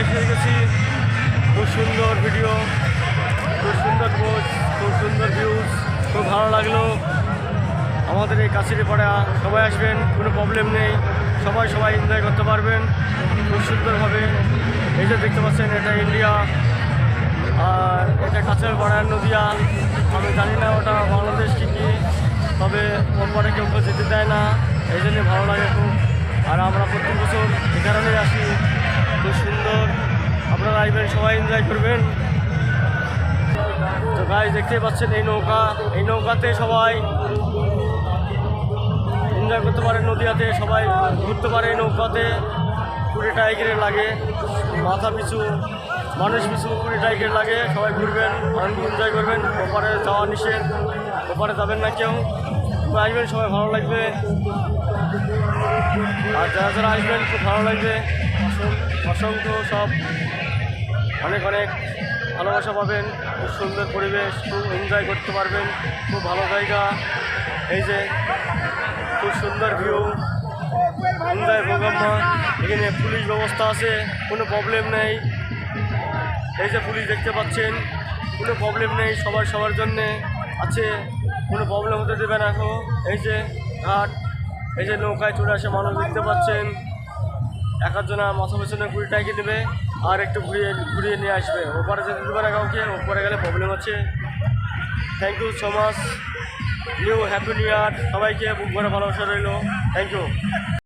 এসে গেছি। খুব সুন্দর ভিডিও, খুব সুন্দর পোস্ট, খুব সুন্দর ভিউজ, খুব ভালো লাগলো। আমাদের এই কাছের পাড়া সবাই আসবেন, কোনো প্রবলেম নেই, সবাই এনজয় করতে পারবেন খুব সুন্দরভাবে। এই যে দেখতে পাচ্ছেন, এটা ইন্ডিয়া আর এটা কাছের পাড়ার নদিয়া। আমি জানি না ওটা বাংলাদেশ কি, তবে ওপরে কেউ যেতে দেয় না, এই জন্যে ভালো লাগে খুব। আর আমরা প্রত্যেক বছর এই কারণেই আসি। খুব সুন্দর, আপনারা আসবেন, সবাই এনজয় করবেন। তো গাইস দেখতেই পাচ্ছেন এই নৌকাতে সবাই এনজয় করতে পারে। নদীয়াতে সবাই ঘুরতে পারে এই নৌকাতে। 20 টাকা করে লাগে, মাথা পিছু মানুষ পিছু 20 টাকা করে লাগে। সবাই ঘুরবেন, আনন্দ এনজয় করবেন। ওপারে যাওয়া নিষেধ, ওপারে যাবেন না কেউ। আসবেন, সবাই ভালো লাগবে। আর যারা আসবেন খুব ভালো লাগবে। অসংখ্য সব অনেক ভালোবাসা পাবেন। খুব সুন্দর পরিবেশ, খুব এনজয় করতে পারবেন। খুব ভালো জায়গা, এই যে খুব সুন্দর ভিউ, এনজয় প্রোগ্রাম। এখানে পুলিশ ব্যবস্থা আছে, কোনো প্রবলেম নেই। এই যে পুলিশ দেখতে পাচ্ছেন, কোনো প্রবলেম নেই, সবার জন্যে আছে, কোনো প্রবলেম হতে দেবে না। এখন এই যে ঘাট, এই যে নৌকায় চলে আসে মানুষ দেখতে পাচ্ছেন। একজনা মাথা পেছনে 20 টাকা দেবে, আর একটু ঘুরিয়ে নিয়ে আসবে। ওপারে যেতে দেবে না কাউকে, ওপারে গেলে প্রবলেম আছে। Thank you so much. Happy new year সবাইকে, বুক ভরা ভালোবাসা রইল। Thank you.